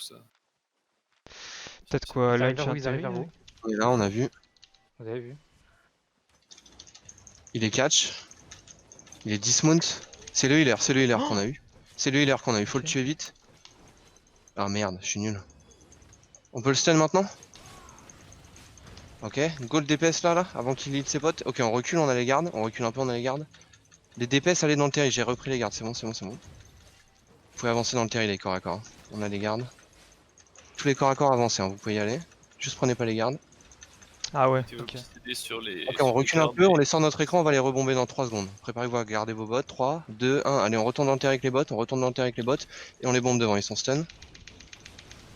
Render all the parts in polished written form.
ça. Peut-être quoi, Ils là, arrivent vers vous, ils arrivent vers vous. On est là, on a vu. Vous avez vu. Il est catch. Il est dismount. C'est le healer qu'on a eu. C'est le healer qu'on a eu, faut le Ok. tuer vite. Ah merde, je suis nul. On peut le stun maintenant? Ok, go le DPS là, avant qu'il lead ses potes. Ok, on recule, on a les gardes. On recule un peu, on a les gardes. Les DPS, allez dans le terrain, j'ai repris les gardes, c'est bon, c'est bon, c'est bon. Vous pouvez avancer dans le terrain, les corps à corps. On a les gardes. Tous les corps à corps avancés, hein, vous pouvez y aller. Juste prenez pas les gardes. Ah ouais, Tu veux ok. obséder sur les. Ok, sur on les recule un gardes, peu, on mais- les sort de notre écran, on va les rebomber dans 3 secondes. Préparez-vous à garder vos bots. 3, 2, 1. Allez, on retourne dans le terrain avec les bots, on retourne dans le terrain avec les bots. Et on les bombe devant, ils sont stun.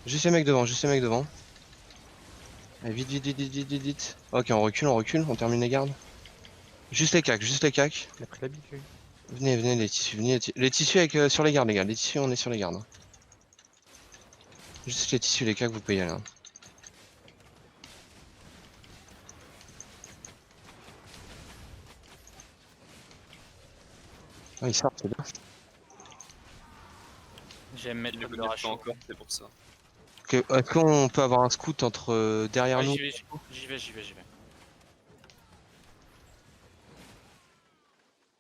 Juste les mecs devant, juste les mecs devant. Allez, vite, vite, vite, vite, vite, vite, vite. Ok, on recule, on termine les gardes. Juste les cacs, juste les cacs. Il a pris l'habitude. Venez, venez les tissus, venez les tissus avec, sur les gardes les gars, les tissus on est sur les gardes. Hein. Juste les tissus, les cacs vous pouvez y aller. Hein. Ah ils sortent, c'est bien. J'aime mettre Il le ne beurre à connaît pas chaud. encore, c'est pour ça. Ok, est-ce qu'on peut avoir un scout entre derrière Ouais, nous? j'y vais.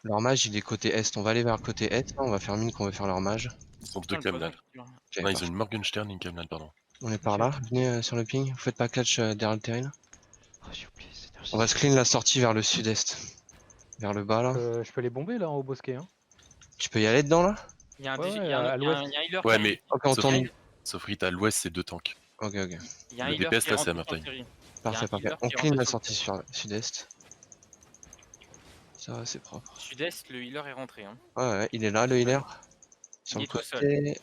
Leur mage il est côté est, on va aller vers le côté est, hein. On va faire mine qu'on veut faire leur mage. Ils sont Putain, deux le poison, Kamlan. il tue. Ok, Non, ils parfait. ont une Morgenstern et une Kamlan, pardon. On est par là, venez sur le ping, vous faites pas catch derrière le terrain. Oh, j'ai oublié cette énergie. On va se clean la sortie vers le sud-est. Vers le bas là. Je peux les bomber là en haut bosquet. Hein. Tu peux y aller dedans là? Il y a un Ouais, DG ouais, il y a un- à il y a un l'ouest. il y a un healer Ouais, qui mais arrive. Ok, on tourne. sauf Rite, à l'ouest, c'est deux tanks. Ok, ok. Il y a un Le healer DPS, qui là, rentre c'est à sur Martin. le terrain. Parfait, un parfait. healer On qui clean rentre la sur sortie le sur le sud-est. Ça va, c'est propre. Sud-est, le healer est rentré. Hein. Ouais, ouais, il est là le healer. Sur Il le est tout seul. côté.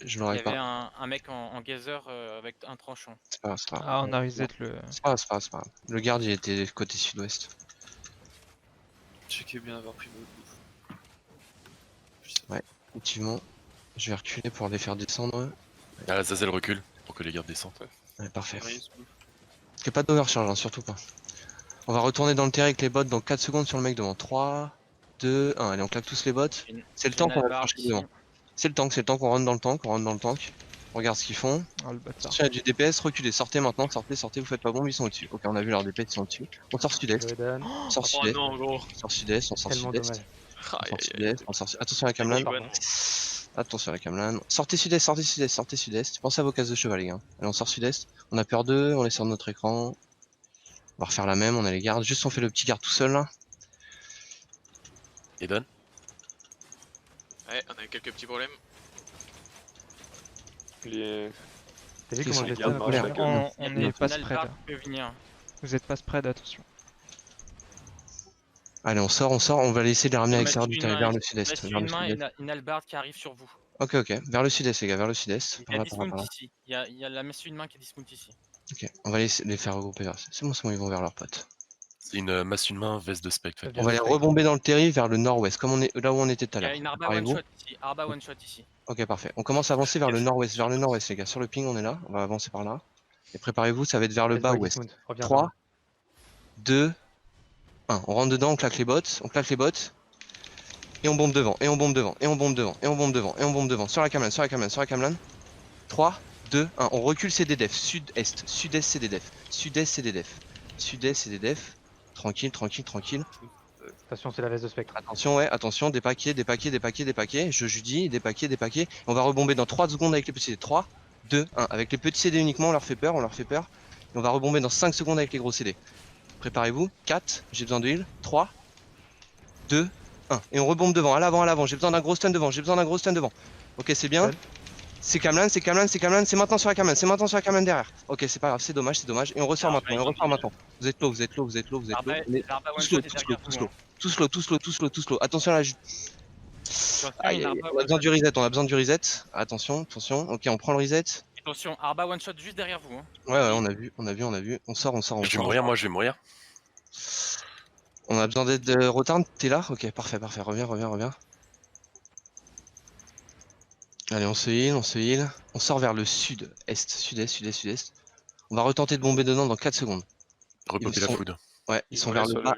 Je Il y l'aurais avait pas. un mec en gazer avec un tranchant. C'est pas grave, c'est pas grave. Ah, on a reset le. C'est pas grave, c'est pas grave, c'est pas grave. Le garde il était côté sud-ouest. Checkez bien avoir pris votre bouffe. Ouais, effectivement. Je vais reculer pour les faire descendre. Ah, Azazel recule pour que les gardes descendent. Ouais, parfait. Rien, ce bouffe. Parce qu'il n'y a pas d'overcharge, hein, surtout pas. On va retourner dans le terrain avec les bots dans 4 secondes sur le mec devant. 3, 2, 1. Allez, on claque tous les bots. C'est le temps qu'on va chercher devant. C'est le tank qu'on rentre dans le tank, on rentre dans le tank. On regarde ce qu'ils font. Oh, le bâtard. Attention, il y a du DPS, reculez, sortez maintenant, sortez, vous faites pas bombe, ils sont au-dessus. Ok, on a vu leur DPS, ils sont au-dessus. On sort sud-est, Loedan. on sort Oh sud-est, non, gros. on sort sud-est, on sort Tellement sud-est. dommage. On Aïe, sort aïe, sud-est, on sort Attention à la Kamlan. Pardon. Attention à la Kamlan. Sortez sud-est, sortez sud-est, sortez sud-est. Pensez à vos cases de cheval, les gars. Allez, on sort sud-est. On a peur d'eux, on les sort de notre écran. On va refaire la même, on a les gardes. Juste on fait le petit garde tout seul là. Eden. Ouais, on a eu quelques petits problèmes. T'as vu Ils comment sont je les bien stun marche, après, la là On n'est pas spread. Nalbar peut venir. Vous êtes pas spread, attention. Allez, on sort, on va laisser les ramener à l'extérieur du terrain, vers le sud-est. Reste Vers le une main et sud-est. une hallebarde qui arrive sur vous. Ok, ok, vers le sud-est, les gars, vers le sud-est. Il Par y a là, par là, par dismount là. ici. Il y a la messe une main qui est dismount ici. Ok, on va les faire regrouper vers. C'est bon, ils vont vers leurs potes. C'est une masse une main, veste de spectre. Ça On vient va de les spectre. rebomber dans le terri vers le nord-ouest, comme on est là où on était tout à Il y a l'heure. une arba one Préparez-vous. shot ici. Arba one shot ici. Ok, parfait. On commence à avancer vers le nord-ouest, les gars. Sur le ping, on est là. On va avancer par là. Et préparez-vous, ça va être vers le Laisse bas boy ouest. dismount. Reviens 3, vers 2, 1. On rentre dedans, on claque les bottes. On claque les bottes. Et on bombe devant, et on bombe devant, et on bombe devant, et on bombe devant, et on bombe devant. Sur la Kamlan, sur la Kamlan, sur la Kamlan. 3, 2, 1. On recule CDDF. Sud-est. Sud-est CDDF. Sud-est CDDF. Sud-est CDDF. Tranquille, tranquille, tranquille. Attention, c'est la veste de spectre. Attention, ouais, attention, des paquets, des paquets, des paquets, des paquets. Je dis, des paquets, des paquets. On va rebomber dans 3 secondes avec les petits CD. 3, 2, 1. Avec les petits CD uniquement, on leur fait peur, on leur fait peur. Et on va rebomber dans 5 secondes avec les gros CD. Préparez-vous. 4, j'ai besoin de heal. 3, 2, 1. Et on rebombe devant, à l'avant. J'ai besoin d'un gros stun devant, j'ai besoin d'un gros stun devant. Ok, c'est bien. C'est Kamlan, c'est Kamlan, c'est Kamlan. C'est maintenant sur la Kamlan, c'est maintenant sur la Kamlan derrière. Ok, c'est pas grave, c'est dommage, c'est dommage. Et on ressort maintenant, et on ressort maintenant. Vous êtes low, vous êtes low, vous êtes low, vous êtes low. L'arba one Tous shot low, est tous derrière low, vous. tous low. Tout slow, tout slow, tout slow, tout slow. Attention là, Je refais aïe, une aïe, arba on a one besoin shot. du reset, on a besoin du reset. Attention, attention. Ok, on prend le reset. Attention, arba one shot juste derrière vous. Hein. Ouais, on a vu, on a vu, on a vu. On sort, on sort, on Je vais sort. mourir, moi, je vais mourir. On a besoin d'aide de Rotarn, t'es là? Ok, parfait, parfait. Reviens. Allez, on se heal, on se heal. On sort vers le sud-est, sud-est. On va retenter de bomber dedans dans 4 secondes. Repopper la sont- food. Ouais, ils sont vers le bas.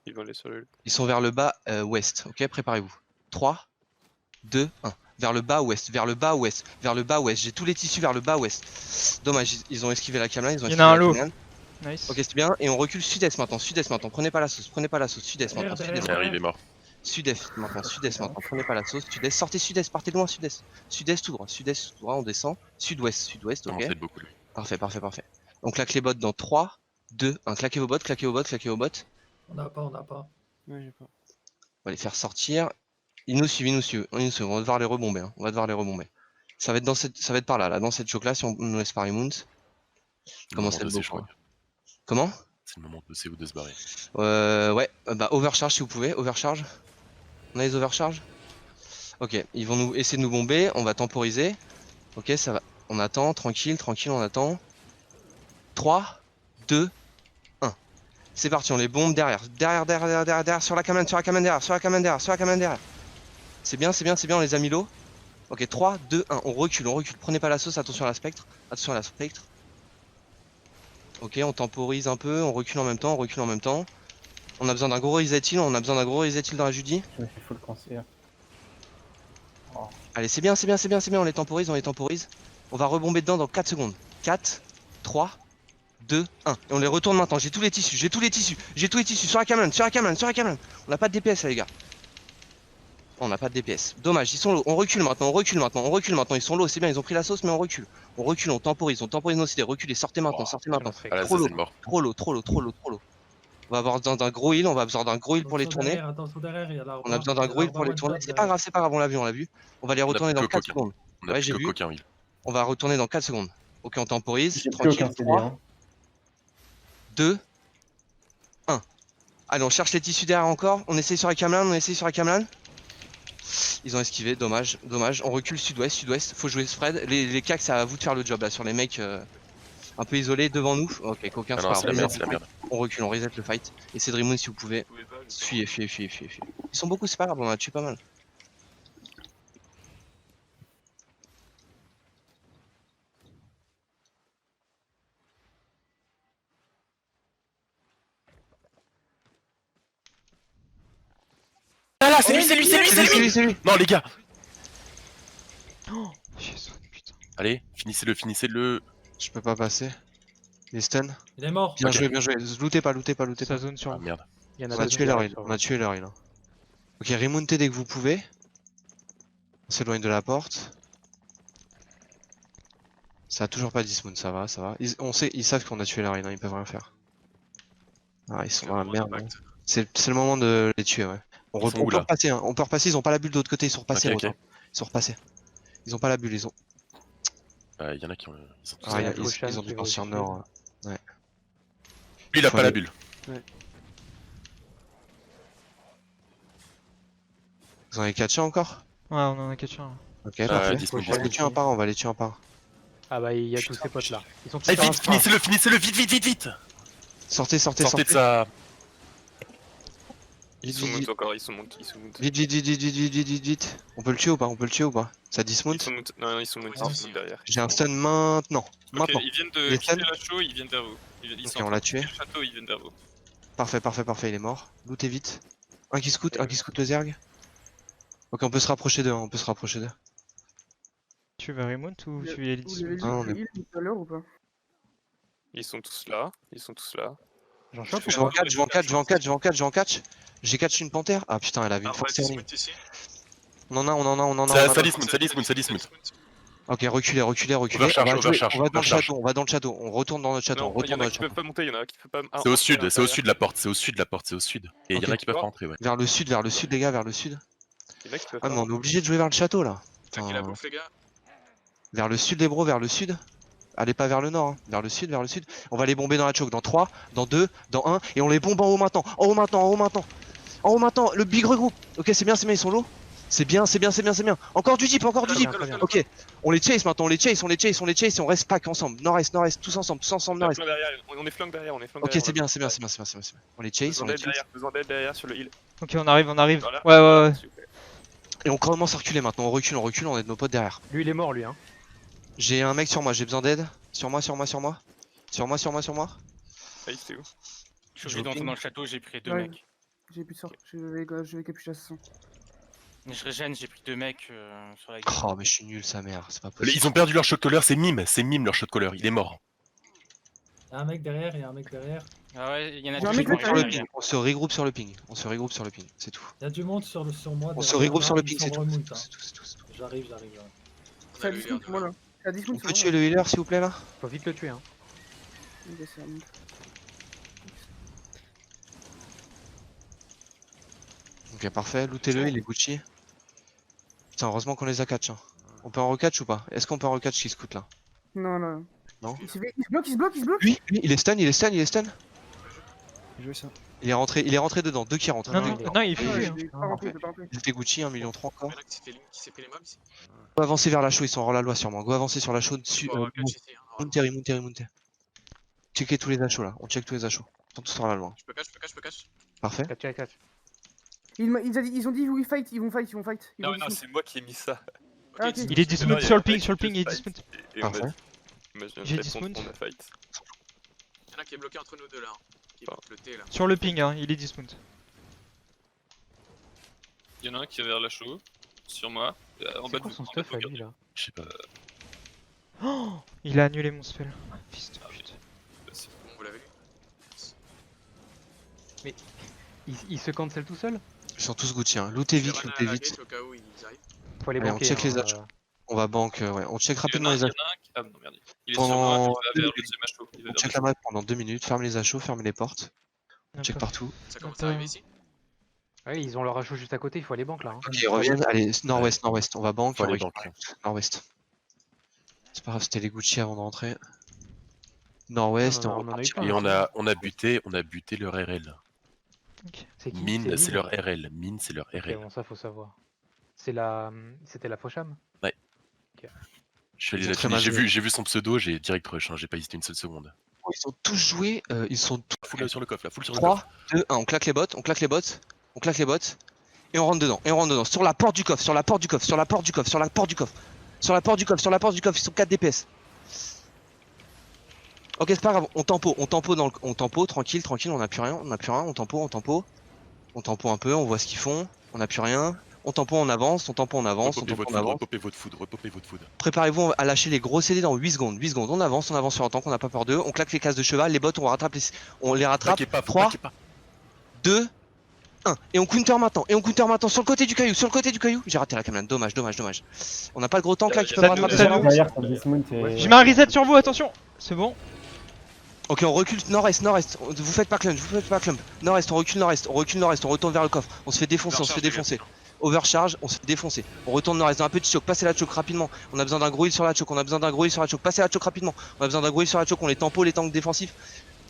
Ils vont aller sur le loot. Ils sont vers le bas ouest. Ok, préparez-vous. 3, 2, 1. vers le bas ouest, vers le bas ouest, vers le bas ouest. J'ai tous les tissus vers le bas ouest. Dommage, ils ont esquivé la cameline, ils ont Il y esquivé en a un la lot. cameline. Nice. Ok, c'est bien. Et on recule sud-est maintenant, sud-est maintenant. Prenez pas la sauce, sud-est maintenant, sud-est. Derrière, il est mort. Sud-est maintenant, prenez pas la sauce, sud-est, sortez sud-est, partez loin sud-est. Sud-est tout droit, on descend. Sud-ouest, Non, ok. c'est beaucoup lui. Parfait. Donc claque les bottes dans 3, 2, 1. Claquez vos bottes. On n'a pas. On va les faire sortir. Ils nous suivent. On va devoir les rebomber. Ça va être par là, dans cette choc là, si on nous laisse Paris Mount. Comment c'est le beau, quoi. Comment? C'est le moment de bosser ou de se barrer. Ouais, bah overcharge si vous pouvez, overcharge. On a les overcharges. Ok, ils vont nous essayer de nous bomber, on va temporiser. Ok, ça va. On attend, tranquille, on attend. 3, 2, 1. C'est parti, on les bombe derrière, sur la caméra derrière. C'est bien, on les a mis low. Ok, 3, 2, 1, on recule. Prenez pas la sauce, attention à la spectre. Ok, on temporise un peu, on recule en même temps. On a besoin d'un gros reset heal, dans la Judy. Il faut le cancer. Allez, c'est bien, on les temporise. On va rebomber dedans dans 4 secondes. 4, 3, 2, 1. Et on les retourne maintenant, j'ai tous les tissus, sur la cameline. On n'a pas de DPS là les gars. On n'a pas de DPS. Dommage, ils sont low. On recule maintenant. Ils sont low, c'est bien, ils ont pris la sauce, mais on recule. On temporise nos idées. Reculez, sortez maintenant. Ah, la Zazel mort. Trop low. On va avoir besoin d'un gros heal, pour les tourner. Attention derrière, il y a la On a besoin d'un gros heal pour les tourner. C'est pas grave, on l'a vu. On va les retourner dans 4 secondes. On a Ouais, plus j'ai que vu. coquin, oui. On va retourner dans 4 secondes. Ok, on temporise. J'ai plus Tranquille. aucun CD. 3, Hein. 2, 1. Allez, on cherche les tissus derrière encore. On essaye sur la cameline. Ils ont esquivé, dommage. On recule sud-ouest. Faut jouer spread. Les cacs, c'est à vous de faire le job là sur les mecs un peu isolés devant nous. Ok, coquin, Ah c'est non, pas c'est la grave. merde, c'est la merde. On recule, on reset le fight. Et c'est Dreamoon si vous pouvez. Fuyez. Ils sont beaucoup, c'est pas grave, on en a tué pas mal. Ah là, c'est lui. Non, les gars. Oh, Jesus, putain. Allez, finissez-le. Je peux pas passer. Les stuns. Il est mort. Bien Ok. joué. Lootez pas. Ça zone sur Ah vous. merde. Il y en a On a deux tué leur derrière, heal. sur On a tué leur heal. Ok, remontez dès que vous pouvez. On s'éloigne de la porte. Ça a toujours pas dismount, ça va. Ils savent qu'on a tué leur heal, hein, ils peuvent rien faire. Ah, ils sont dans la merde. Hein. C'est le moment de les tuer, ouais. On Ils sont peut où, là repasser, hein. On peut repasser, ils ont pas la bulle de l'autre côté, ils sont repassés. Ok, l'autre, ok. hein. Ils sont repassés. Ils ont pas la bulle, ils ont. Il y en a qui ont. Ils sont tous Ah, la ils Gauchane ont dû qui va partir au nord. sud. Ouais. Lui, il a Faut pas la aller. bulle. Vous en avez catché encore? Ouais, on en a catché un. Ok, parfait. dismount, On va les tuer un par un, Ah bah il y a tous ces potes là. Ils sont tous Allez, sur un vite, spray. finissez-le, vite. Sortez. Sortez de ça. Ils sont montés encore, ils sont montés. Vite. On peut le tuer ou pas? Ça dismount? Ils sont montés, non, ils sont montés derrière. J'ai un stun maintenant. Ok, ils viennent de Les quitter stuns. la show, ils viennent vers vous. Ils Ok, sont en on train l'a de tué. quitter le château, ils viennent vers vous. Parfait, il est mort. Lootez vite. Un qui scout le Zerg. Ok, on peut se rapprocher d'eux, Tu veux Remount ou tu veux Elite? Ah, on est- tout à l'heure ou pas? Ils sont tous là. J'en chope ou Je vais en pas? catch, J'ai catch une panthère. Ah putain, elle avait une force thermique. On en a. Ça dismount. Ok, reculez. Overcharge, On va dans le château. On retourne dans notre château. Non, il y en a qui peuvent pas monter, il y en a qui peuvent pas. C'est au sud de la porte, c'est au sud de la porte. Et il y en a Ok. qui peuvent pas rentrer, ouais. Vers le sud, les gars, vers le sud. Il y en a qui peuvent Ah, pas. mais on est obligé de jouer vers le château là. Claquez la Enfin, bouffe, les gars. vers le sud, les bros, vers le sud. Allez pas vers le nord, hein. Vers le sud. On va les bomber dans la choke. Dans 3, dans 2, dans 1. Et on les bombe en haut maintenant. En haut maintenant. Le big regroupe. Ok, c'est bien, ils sont low. C'est bien. Encore du deep. Très bien. Ok, on les chase maintenant. On les chase et on reste pack ensemble. Nord-est, tous ensemble, nord-est. On est flank derrière, Ok, c'est bien. On les chase, Besoin d'aide derrière sur le heal. Ok, on arrive. Voilà. Ouais. Super. Et on commence à reculer maintenant. On recule. On aide nos potes derrière. Lui il est mort lui hein. J'ai un mec sur moi, j'ai besoin d'aide. Sur moi. Ah, il était où? Je Je suis vous rentré ping. dans le château, j'ai pris 2 Ouais. mecs. J'ai pu sortir, je vais capucher l'assassin. Je régène, j'ai pris 2 mecs sur la gueule. Oh, mais je suis nul, sa mère, c'est pas possible. Ils ont perdu leur shot caller, c'est Mime leur shot caller, il est mort. Il y a un mec derrière, il y a un mec derrière. Ah ouais, il y en a J'ai un deux mec qui vont Sur le arriver. ping, on se regroupe sur le ping, c'est tout. Il y a du monde sur moi. On se derrière, regroupe sur le ils ping, sont c'est tout. remonte, C'est hein. tout, c'est tout, c'est tout. J'arrive. On C'est a à le 10 healer, secondes, moi là. C'est à 10 On secondes, peut c'est tuer le healer s'il vous plaît là? Faut vite le tuer, hein. bon. Ok, ça remonte. Ok, parfait, lootez-le, il est Gucci. Putain, heureusement qu'on les a catch. Hein. On peut en recatch ou pas? Est-ce qu'on peut en recatch qui scout là? Non, non. Non. Il se bloque. Lui, il est stun. Je vais ça. Il est rentré dedans, 2 qui rentrent. Non, il non, est non, il Ah, fuit. ouais, hein. il est pas rentré, il est pas rentré. Il était Gucci, 1,3 million encore. Il y en a qui s'est pris les mobs ici. Go avancer vers la show, ils sont hors la loi sûrement. Go avancer sur la show dessus. Faut avoir catch ici. Hein. Montez. Checkez tous les achats là, on check tous les achats. Ils sont tous hors la loi. Je peux catch. Parfait. Catch. Ils ont dit we fight, ils vont fight. Ils Non, vont non, dismount. c'est moi qui ai mis ça. Ah, ok. Il est dismount sur le ping, sur le ping, il est dismount. Et on a- Parfait. Moi, je J'ai viens de répondre dismount. qu'on a fight. Il y en a qui est bloqué entre nous deux là. Qui Pas. bloque le T là. Sur le ping, hein, il est dismount. Il y en a un qui est vers la show, sur moi, en C'est bas quoi de son en bas stuff de à vos lui là? Je sais pas. Oh, il a annulé mon spell. Fils de pute. cartes. Bon, vous l'avez lu. Il se cancel tout seul? Ils sont tous Gucci, hein. Lootez Je vite, run à lootez la vite. gate au cas où ils arrivent. Faut aller Allez, on banquer. check les hein, achats. On va banque, ouais. On check Il y en rapidement a un, les il y en achats. a un qui... Ah non, merde. Il est Pendant sur moi, il va 2 vers le minutes. deuxième HO. Il va On vers check le la map pendant 2 minutes. Ferme les achats, ferme les portes. On check partout. Ça commence à arriver ici. Ouais, ils ont leur HO juste à côté, il faut aller banque là. Hein. Ok, ils reviennent. Allez, nord-ouest. On va banque. Faut on aller récupère banque. Nord-ouest. C'est pas grave, c'était les Gucci avant de rentrer. Nord-ouest, Non, on non, on en a eu repartit. plein. Et on a buté leur RL. C'est qui? Mine, c'est Mine leur RL. Mine, c'est leur Ok, RL. bon, ça faut savoir. C'était la Faucham? Je suis allé Ils ont la très tuner. mal joué. J'ai vu son pseudo, j'ai direct rush. Hein. J'ai pas hésité une seule seconde. Ils ont tous joué. Ils sont tous. Full sur le coffre là, full sur le coffre. 3, 2, 1. On claque les bottes. Et on rentre dedans. Sur la porte du coffre. Ils sont 4 DPS. Ok, c'est pas grave. On tempo, tranquille. On a plus rien. On tempo. On tempo un peu, on voit ce qu'ils font. On a plus rien. On tempo, on avance. Repopez votre food. Préparez-vous à lâcher les gros CD dans 8 secondes. On avance sur un tank, on n'a pas peur d'eux. On claque les cases de cheval, les bottes, on les rattrape. 3, 2, 1. Et on counter maintenant. Sur le côté du caillou. J'ai raté la caméra. Dommage. On n'a pas le gros tank là qui peut me rattraper. J'ai mis un reset sur vous, attention. C'est bon. Ok, on recule nord-est. Vous faites pas clump. Nord-est, on recule nord-est. On retourne vers le coffre. On se fait défoncer. Overcharge, on se fait défoncer. On retourne nord-est dans un petit choc. Passez la choc rapidement. On a besoin d'un gros heal sur la choc. Passez la choc rapidement. On les tempo, les tanks défensifs.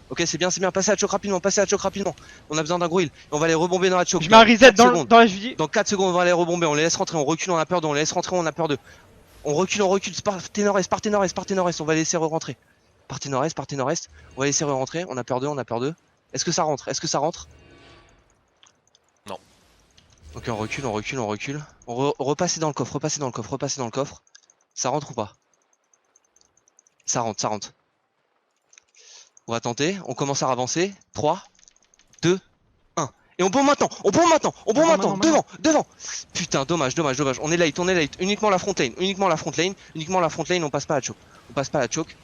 Ok, c'est bien. Passez la choc rapidement. On a besoin d'un gros heal. On va les rebomber dans la choc. Je mets un reset 4 dans secondes. la juillet. Dans 4 secondes, on va les rebomber. On les laisse rentrer. On recule, on a peur d'eux. On recule. Partez nord-est. On va les laisser re-rentrer. Partez nord-est. On va laisser re-rentrer. On a peur d'eux. Est-ce que ça rentre? Non. Ok, on recule. Repassez dans le coffre. Ça rentre ou pas? Ça rentre. On va tenter. On commence à avancer. 3, 2, 1. Et on bombe maintenant. Devant. Putain, dommage. On est late. Uniquement la front lane. On passe pas la choke.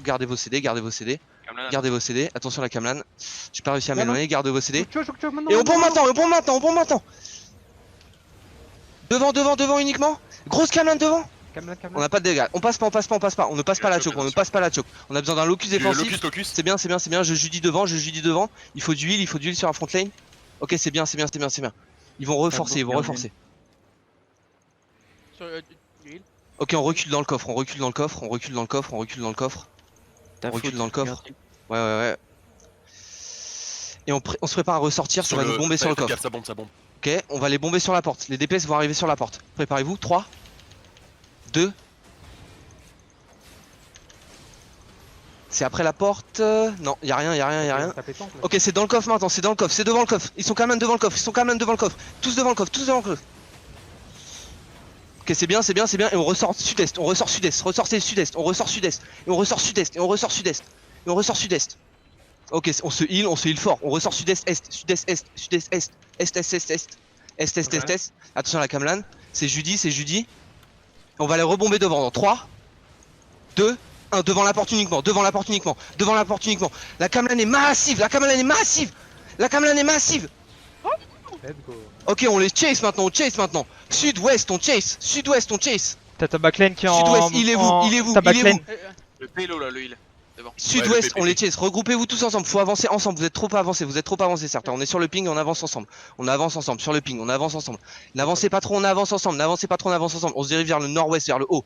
Gardez vos CD. Attention la Kamlan. J'ai pas réussi à m'éloigner. Gardez vos CD. Choc, maintenant. Et on bombe maintenant. Devant uniquement. Grosse Kamlan devant. On n'a pas de dégâts. On passe pas. On ne passe pas la choke. On a besoin d'un locus défensif. Locus. C'est bien. Je judis devant. Il faut du heal sur la front lane. Ok, c'est bien. Ils vont reforcer. Ok, on recule dans le coffre. Ouais. Et on se prépare à ressortir, ça va nous bomber sur le coffre. Ça bombe. Ok, on va les bomber sur la porte. Les DPS vont arriver sur la porte. Préparez-vous. 3, 2. C'est après la porte. Non, y a rien. Ok, c'est dans le coffre maintenant. C'est devant le coffre. Ils sont quand même devant le coffre. Tous devant le coffre. Ok, c'est bien. Et on ressort sud-est. On ressort sud-est. Et on ressort sud-est. Ok, on se heal fort. On ressort sud-est. Est. Attention à la Kamlan. C'est Judy. On va les rebomber devant dans 3, 2, 1. Devant la porte uniquement. La Kamlan est massive. Let's go. Ok, on les chase maintenant. Sud-ouest, on chase. T'as ta backline qui est en. Sud-ouest, il est vous. Ta backline. Le pélo là, le heal. Devant. Sud-ouest, Ouais, le on les chase. Regroupez-vous tous ensemble. Faut avancer ensemble. Vous êtes trop avancés, certains. On est sur le ping, on avance ensemble. Sur le ping, on avance ensemble. N'avancez pas trop, on avance ensemble. On se dirige vers le nord-ouest, vers le haut.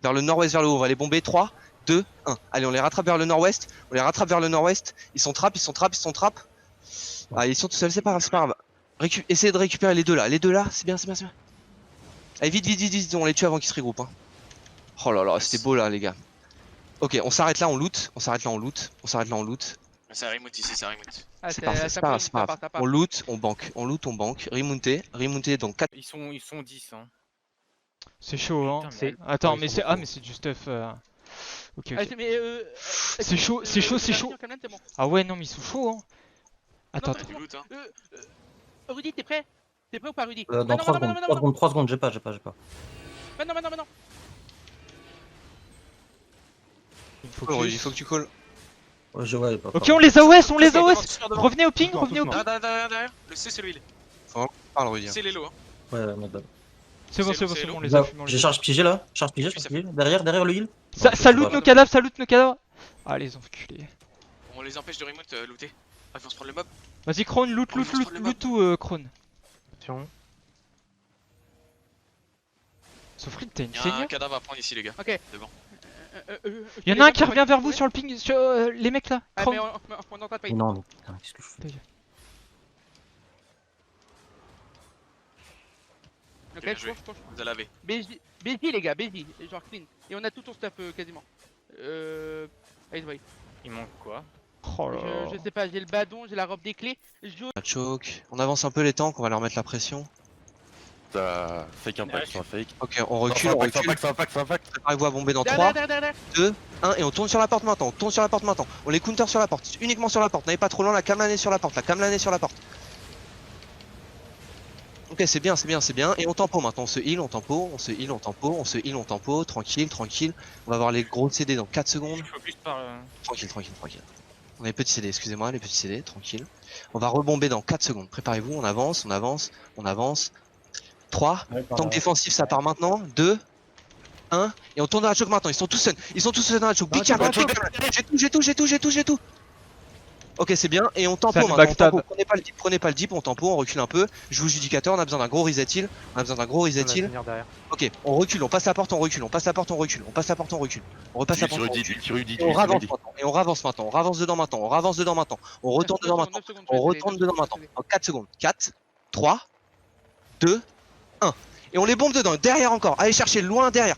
On va les bomber. 3, 2, 1. Allez, on les rattrape vers le nord-ouest. Ils sont trap. Ah, ils sont tout seuls, c'est pas grave. Essayez de récupérer les deux là, c'est bien. Allez, vite, on les tue avant qu'ils se regroupent. Hein. Oh là là, c'était beau là, les gars. Ok, on s'arrête là, on loot. C'est un remote ici, c'est un remote. C'est parfait, c'est pas grave. On loot, on banque. Remonter donc 4. Ils sont 10. Hein. C'est chaud, hein. Putain, mais- Attends, Ouais, mais ils sont c'est. Ah, beaucoup. mais c'est du stuff. Ok. C'est chaud, c'est chaud. Ah ouais, non, mais ils sont chauds, hein. Attends. Du loot, hein. Rudy, t'es prêt ou pas, Rudy? Dans 3 secondes, 3 secondes, j'ai pas. Non. Il faut que tu calls. Ouais, pas. Ok, on les a OS. Devant. Revenez au ping. Derrière. Le C, c'est le heal. Parle, Rudy. C'est l'élo, hein. Ouais, my bad. C'est bon, C'est on les a fumés. J'ai charge piégé là. Derrière le heal. Ça loot nos cadavres, Allez, les enculés. On les empêche de remote looter. Ah, ils vont se prendre le mob. Vas-y, Krone, loot tout, Krone. Attention. Sofrid, t'as une Il y a un seigneur. cadavre à prendre ici, les gars. Ok. Devant. Y'en a un qui revient vers vous sur le ping, sur les mecs là. Ah, Krone. mais on est en train de fight. Non, mais putain, qu'est-ce que je fais? Ok, Bien je joué. pense. Vous allez laver. BJ les gars, BJ, genre clean. Et on a tout ton stuff quasiment. Ice Boy. Il manque quoi? Oh là là. Je sais pas, j'ai le badon, j'ai la robe des clés. La choke. On avance un peu les tanks, on va leur mettre la pression. T'as fake impact, c'est un fake. Ok, on recule. Préparez-vous à bomber dans 3, Derrière. 2, 1 et on tourne sur la porte maintenant. On les counter sur la porte, uniquement sur la porte. N'allez pas trop loin, la Kamlan est sur la porte. Ok, c'est bien. Et on tempo maintenant. On se heal, on tempo. Tranquille. On va avoir les gros CD dans 4 secondes. Je focus par. Tranquille. On a les petits CD, excusez-moi, tranquille. On va rebomber dans 4 secondes. Préparez-vous, on avance. 3, tank défensif, ça part maintenant. 2, 1, et on tourne dans la choke maintenant. Ils sont tous seuls dans la choke. Big cam, j'ai tout. Ok, c'est bien, et on tempo Ça nous maintenant. backstab. Prenez pas le dip, on tempo, on recule un peu. Je vous judicateur, on a besoin d'un gros reset heal. On va tenir derrière. Ok, on recule, on passe la porte, on recule. On repasse la porte, on recule. On avance maintenant. On avance dedans maintenant. On retourne dedans maintenant. En 4 secondes. 4, 3, 2, 1. Et on les bombe dedans. Derrière encore. Allez chercher loin derrière.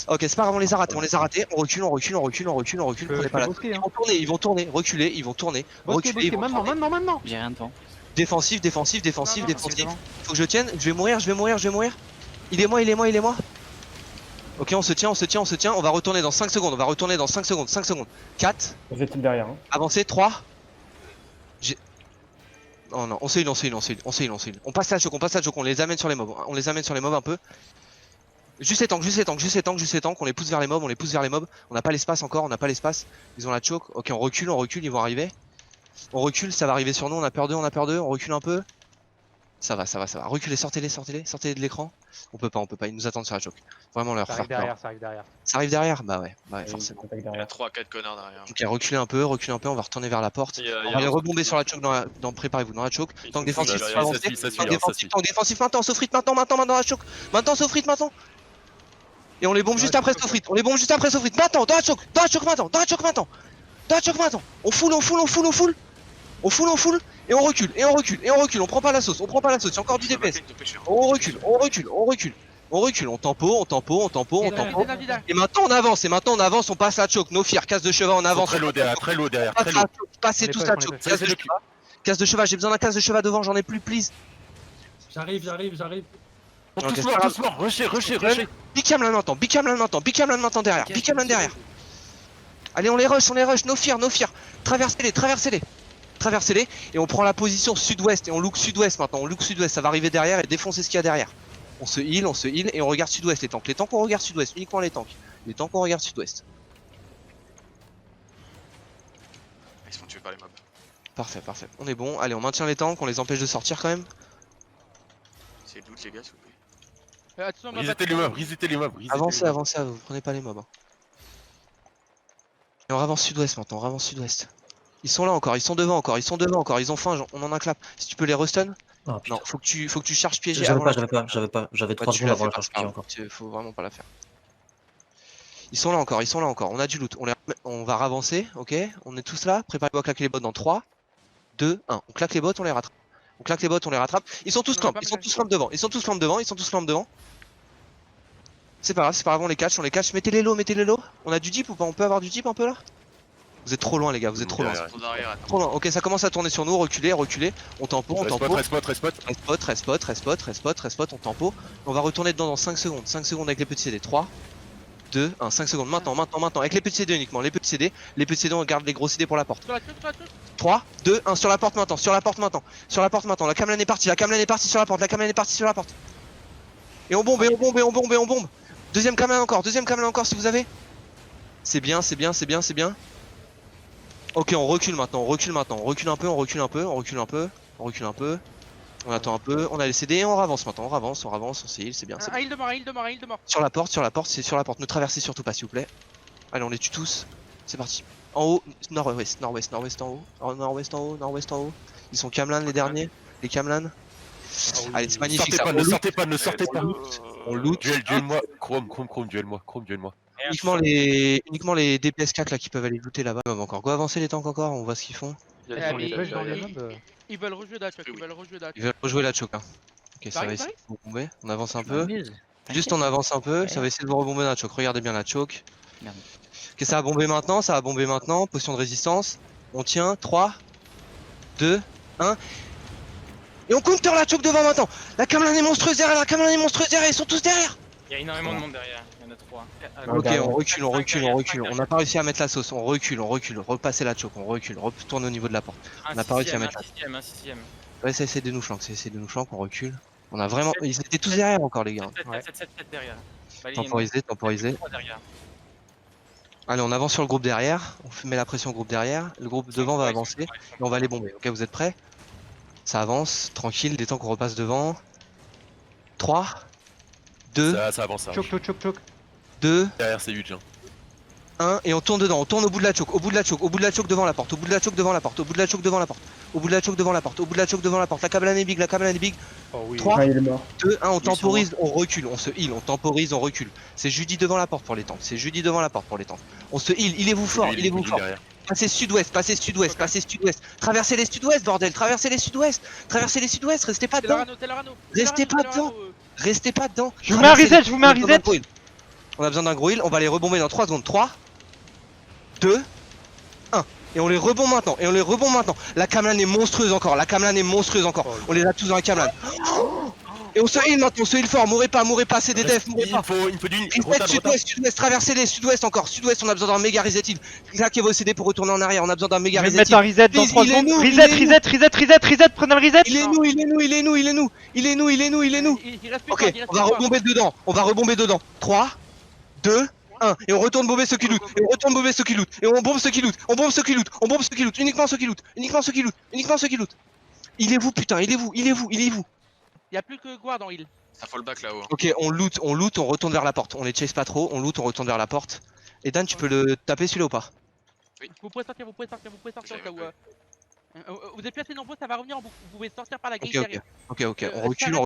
Ok, c'est pas grave, on les a ratés. On recule. Prenez pas la tête. Ils vont tourner. Reculer. Maintenant. J'ai rien devant. Défensif. Faut que je tienne. Je vais mourir. Il est moi. Ok, on se tient. On va retourner dans 5 secondes. 5 secondes. 4. Vous êtes derrière. Avancez. 3. Oh non, on se heal. On passe la choke, on les amène sur les mobs. Un peu. Juste les tanks, on les pousse vers les mobs. On n'a pas l'espace encore, Ils ont la choke. Ok, on recule, ils vont arriver. On recule, ça va arriver sur nous, on a peur d'eux, on recule un peu. Ça va. Reculez, sortez-les de l'écran. On peut pas, ils nous attendent sur la choke. Vraiment leur Ça faire arrive peur. derrière. Ça arrive derrière. Bah ouais, forcément. Il y a 3-4 connards derrière. Ok, reculez un peu, on va retourner vers la porte. On va les rebomber sur la choke préparez-vous dans la choke. Tank défensif, tank défensif maintenant, Sofrit maintenant dans la choke. Maintenant. Et on les bombe juste après Sofrit. Maintenant, dans la choke maintenant. On full. Et on recule. On prend pas la sauce. Il y a encore du DPS. On recule. On tempo. Et maintenant on avance, on passe la choke. No fear, casse de cheval, on avance. Très low derrière. Passez tous la choke. Casse de cheval, j'ai besoin d'un casse de cheval devant, j'en ai plus, please. J'arrive. Ok, Tous c'est pas grave. morts, rusher. Big cam là maintenant derrière. Allez, on les rush, no fear. Traversez-les. traversez-les, et on prend la position sud-ouest, et on look sud-ouest maintenant, on look sud-ouest, ça va arriver derrière et défoncer ce qu'il y a derrière. On se heal, et on regarde sud-ouest les tanks. Les tanks on regarde sud-ouest, uniquement les tanks. Les tanks on regarde sud-ouest. Ils se font tuer par les mobs. Parfait, parfait. On est bon, allez on maintient les tanks, on les empêche de sortir quand même. C'est le doute les gars s'il vous plaît. Attention, on va Resetez les mobs, resetez les mobs. Avancez, avancez, vous prenez pas les mobs. Hein. Et on avance sud-ouest maintenant, on avance sud-ouest. Ils sont là encore, ils sont devant encore, ils ont faim, on en a un clap. Si tu peux les restun. Oh, putain. Non, faut que tu charges piégé. J'avais avant pas, la- j'avais pas. J'avais 3 tu secondes l'as avant fait la pas, charge c'est pas pied grave. encore. Faut vraiment pas la faire. Ils sont là encore, on a du loot. On va ravancer, ok. On est tous là, préparez-vous à claquer les bots dans 3, 2, 1. On claque les bots, on les rattrape. On claque les bots, on les rattrape. Ils sont tous clamp, ils sont tous clamp devant, C'est pas grave, on les catch. Mettez les low. On a du deep ou pas? On peut avoir du deep un peu là? Vous êtes trop loin les gars, vous êtes trop loin. Trop derrière, attends. Trop loin. Ok, ça commence à tourner sur nous, reculez. On tempo, on tempo. Respot. Respot, on tempo. On va retourner dedans dans 5 secondes. 5 secondes avec les petits CD. 3, 2, 1, 5 secondes. Maintenant. Avec les petits CD uniquement. Les petits CD, on garde les gros CD pour la porte. Sur la touche. 3, 2, 1, sur la porte maintenant. La Kamlan est partie, sur la porte. Et on bombe. Deuxième Kamlan encore si vous avez. C'est bien. Ok, on recule maintenant. On recule un peu. On attend un peu. On a les CD et on avance maintenant. On se heal, c'est bien. Un heal de mort. Sur la porte. Ne traversez surtout pas, s'il vous plaît. Allez, on les tue tous. C'est parti. En haut, nord-ouest en haut. Nord-ouest en haut. Ils sont Kamlan les derniers. Les Kamlan. Allez, c'est magnifique ça. Ne sortez pas. On loot. Duel-moi. Chrome, duel-moi. Uniquement les DPS 4 là qui peuvent aller looter là-bas. Encore. Go avancer les tanks encore, on voit ce qu'ils font. Ils ont les pêches dans les mobs. Ils veulent rejouer Dachok. Ils veulent rejouer la choke. Hein. Ok, ça va essayer de vous bomber. On avance un peu. Juste on avance un peu. Ça va essayer de vous rebomber la choke. Regardez bien la choke. Merde. Ok, ça va bomber maintenant. Potion de résistance. On tient. 3, 2, 1. Et on counter la choke devant maintenant. La Kamlan est monstrueuse derrière. Ils sont tous derrière. Il y a énormément de monde derrière, il y en a 3. Ok, on recule. On n'a pas réussi à mettre la sauce. On recule. Repassez la choke. On recule. Retourne au niveau de la porte. On n'a pas réussi à mettre la. Un sixième. Ouais, ça essaie de nous flanquer. On recule. On a vraiment. Ils étaient tous derrière encore, les gars. 7 derrière. Temporisé. Allez, on avance sur le groupe derrière. On met la pression au groupe derrière. Le groupe devant va avancer. Et on va les bomber. Ok, vous êtes prêts? Ça avance. Tranquille. Des temps qu'on repasse devant. 3, 2, Ça avance. Choc. 2, Derrière, c'est huge. 1. Et on tourne dedans. On tourne au bout de la choke. Devant la porte. La Kamlan est big. Oh oui. 3, Ah, il est mort. 2, 1, on temporise, on recule, on se heal, on recule. C'est Judy devant la porte pour les tanks. On se heal, il est vous fort. Passez sud-ouest. Traversez les sud-ouest, bordel. Restez pas dedans. Restez pas dedans. Je vous mets un reset. On a besoin d'un gros heal, on va les rebomber dans 3 secondes. 3, 2, 1. Et on les rebombe maintenant. La Kamlan est monstrueuse encore. On les a tous dans la Kamlan. Et on se heal maintenant, on se heal fort. Mourrez pas, c'est des devs, mourrez pas. Il faut d'une. Sud-ouest, traversez-les, sud-ouest, on a besoin d'un méga reset heal. Claquez vos CD pour retourner en arrière, on a besoin d'un méga Je vais reset mettre un heal. reset dans 3 Il est secondes. nous, Reset, prenez le reset. Il est nous. Ok, on va rebomber dedans. 3, 2, 1. Et on retourne bomber ceux qui loot. Et on bombe ceux qui loot. Uniquement ceux qui loot. Il est vous, putain, il est vous. Y'a plus que Guard en heal. Ça fall back là-haut. Ok, on loot, on retourne vers la porte. On les chase pas trop, on retourne vers la porte. Et Dan, tu peux le taper celui-là ou pas? Vous pouvez sortir au cas où. Vous êtes plus assez nombreux, ça va revenir en boucle. Vous pouvez sortir par la grille derrière. Ok, on recule,